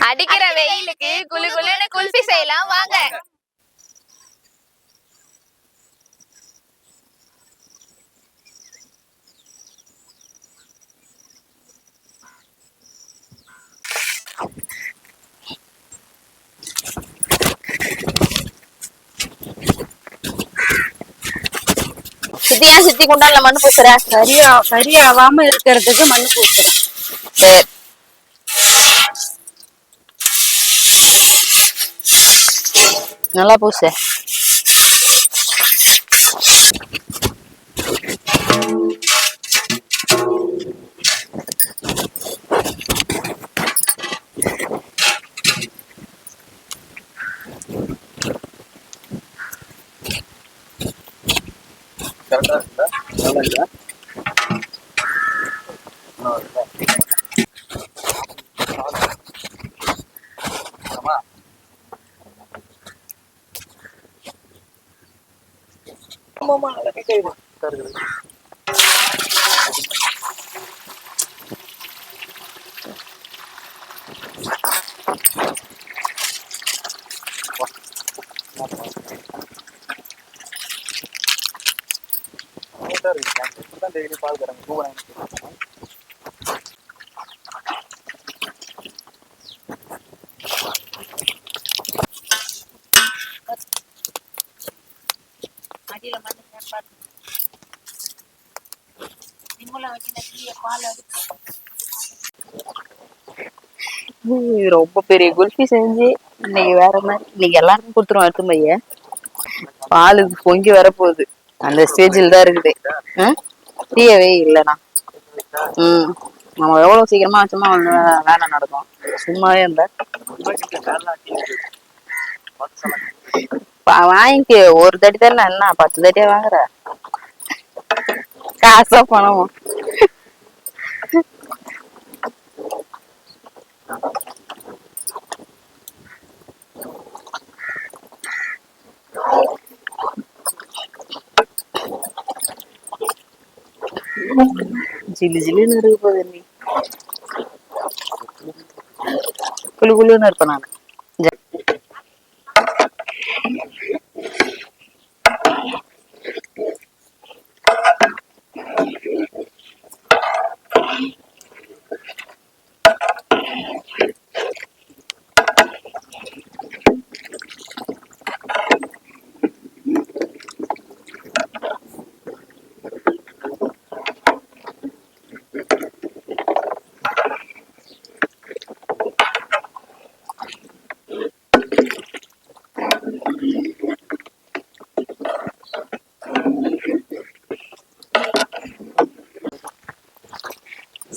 அடிக்கிற வெயிலுக்கு குளு குளுன்னு குல்ஃபி செய்யலாம் வாங்க. சுத்தியா சுத்தி குண்டால மண்ணு பூசுற சரியாவாம இருக்கிறதுக்கு மண்ணு பூசுறேன். சரி, நல்லா பூசு. ரொம்ப பெரிய குல்ஃபி செஞ்சு இன்னைக்கு வேற மாதிரி இன்னைக்கு எல்லாருக்கும் கொடுத்துருவோம். அடுத்த பையன் பாலு பொங்கி வரப்போகுது. அந்த ஸ்டேஜில் தான் இருக்குது. டீயவே இல்லைண்ணா. நம்ம எவ்வளவு சீக்கிரமா வச்சோமா வேலை நடக்கும். சும்மாவே இருந்தா வாங்கிக்கு ஒரு தடி தானே என்ன 10 தடியா வாங்குற காசா பணமா? ஜிலு ஜிலுன்னு இருக்கு போது நீ குழு குழுன்னு இருப்பேன் நான்.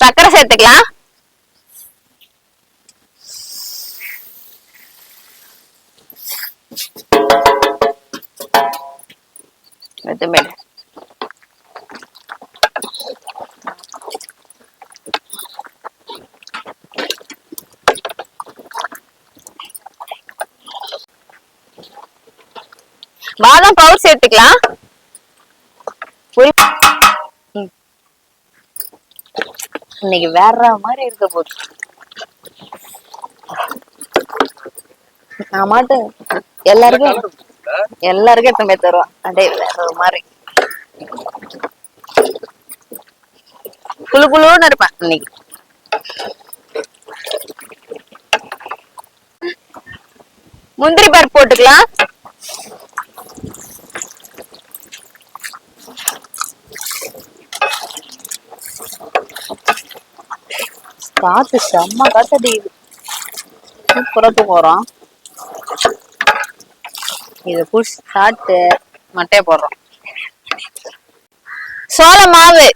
சக்கரை சேர்த்துக்கலாம். பாதாம் பவுடர் சேர்த்துக்கலாம். இன்னைக்கு வேற மாதிரி இருக்க போகுது. நான் மாட்டேன் எல்லாருக்கும் எத்தனை தருவோம். அதே வேற மாதிரி குழு குழுன்னு இருப்பேன் இன்னைக்கு. முந்திரி பருப்பு போட்டுக்கலாம். காத்து செம்ம காத்தடிக்குது. சூப்பரா போறோம். இத புஷ் சாப்பிட்டு மட்டைய போடுறோம். சோள மாவு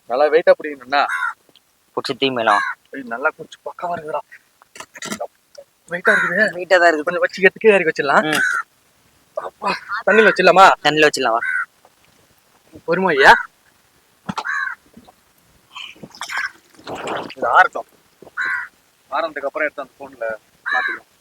நல்லா வெயிட்டா பிடிக்கணும்னா புடிச்சு தீ மேலும் நல்லா கொஞ்சம் பக்கமா இருக்குடா. வெயிட்டா இருக்குது. வெயிட்டா தான் இருக்கு. கொஞ்சம் வச்சுக்கிறதுக்கு ஏறி வச்சிடலாம். தண்ணியில வச்சிடலாமா? தண்ணியில வச்சிடலாமா? பொறுமை ஐயா. இது ஆறட்டும். ஆரம்பத்துக்கு அப்புறம் எடுத்து அந்த போன்ல மாத்திக்கலாம்.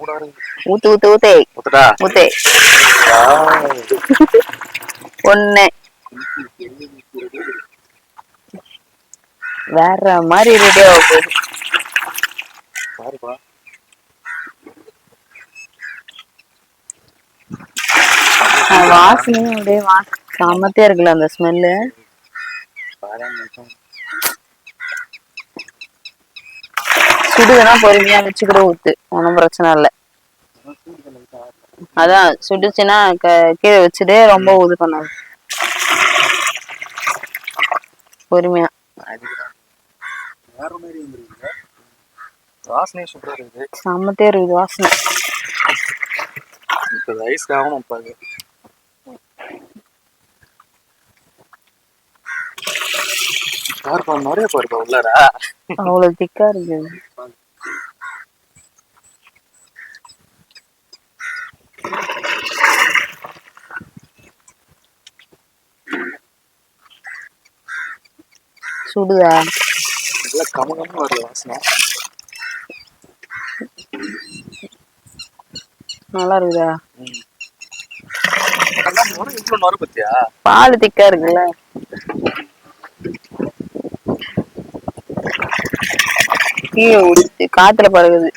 சூடா இருக்கு. ஊத்து ஊத்து ஊத்தே ஊத்துடா. ஊத்தே. ஒண்ணு வேற மாதிரி ரெடி ஆக போகுது. பாருப்பா. வாசனையும் அப்படியே சாமத்தியா இருக்குல்ல அந்த ஸ்மெல்லு. சுடுதுன்னா பொறுமையா வச்சு கூட ஊத்து, ஒன்றும் பிரச்சனை இல்லை. அதான் சுடுச்சுன்னா கீழே வச்சுட்டு ரொம்ப இது பண்ணாது, பொறுமையா. வேற மாதிரி வந்துருக்கு. வாசனையும் சூப்பரா இருக்குது. சாமத்தியா இருக்குது வாசனை. இப்போ ஐஸ் ஆகணும் பாரு. பாருப்பா நிறைய பாருப்பா உள்ளாரா. அவ்வளவு திக்கா இருக்குது. சுடுதா? நல்லா கமகமா வருது வாசனை. நல்லா இருக்குதா? இவ்வளவு நொறு பத்தியா? பால் திக்கா இருக்குல்ல. கீழே உடுத்து காத்துல பழகுது.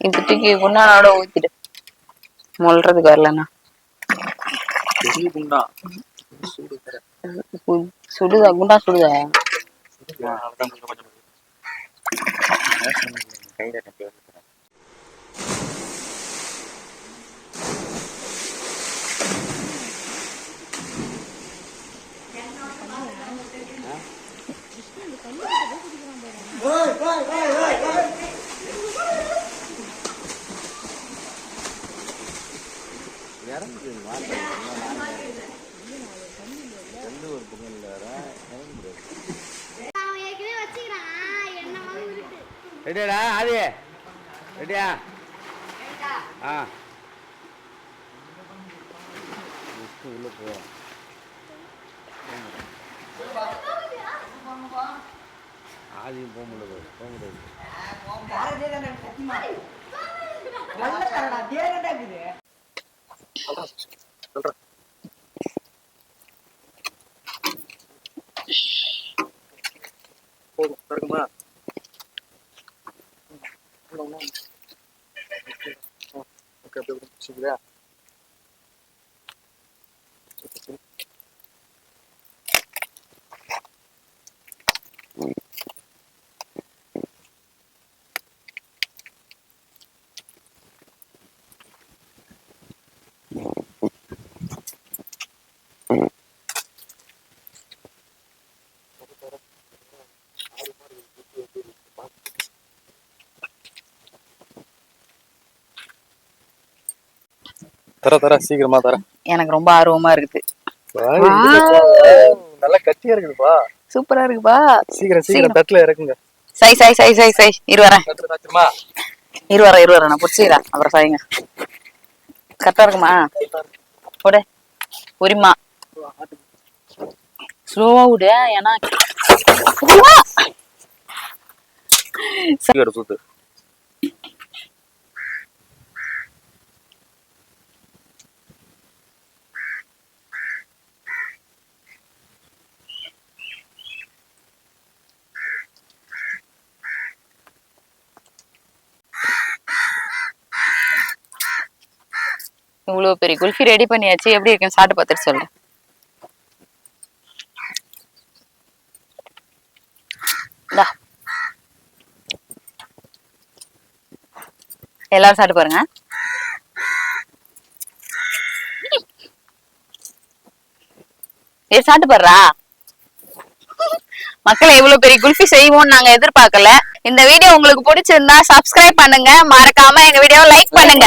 இப்ப தூக்கி குண்டானோட ஊத்திட்டு மொல்றதுக்கு வரலன்னா. சுடுதா? குண்டா சுடுதா? ரெடியாடா ஆதி? ரெடியா? ஆ உள்ள போறோம். ஆதியும் போக முடியாது, போக முடியாது. தர சீக்கிரமா தர. எனக்கு ரொம்ப ஆர்வமா இருக்குது. நல்லா கட்டியா இருக்குதுப்பா. சூப்பரா இருக்குப்பா. சீக்கிரம் தட்டுல இறக்குங்க. சை சை சை சை சை இரு வரேன். இரு வரேன் நான் பிடிச்சிக்கிறேன், அப்புறம் சாய்ங்க. கரெக்டா இருக்குமா? போட பொறிமா ஸ்லோவா விடு, ஏன்னா சுத்து. இவ்வளவு பெரிய குல்ஃபி ரெடி பண்ணியாச்சு. எப்படி இருக்கேன் சாப்பிட்டு பார்த்துட்டு சொல்லு. எல்லாரும் சாப்பிட்டு பாருங்க. சாப்பிட்டு பாருடா. மக்களை இவ்வளவு பெரிய குல்ஃபி செய்வோம்னு நாங்க எதிர்பார்க்கல. இந்த வீடியோ உங்களுக்கு பிடிச்சிருந்தா சப்ஸ்கிரைப் பண்ணுங்க, மறக்காம எங்க வீடியோவை லைக் பண்ணுங்க.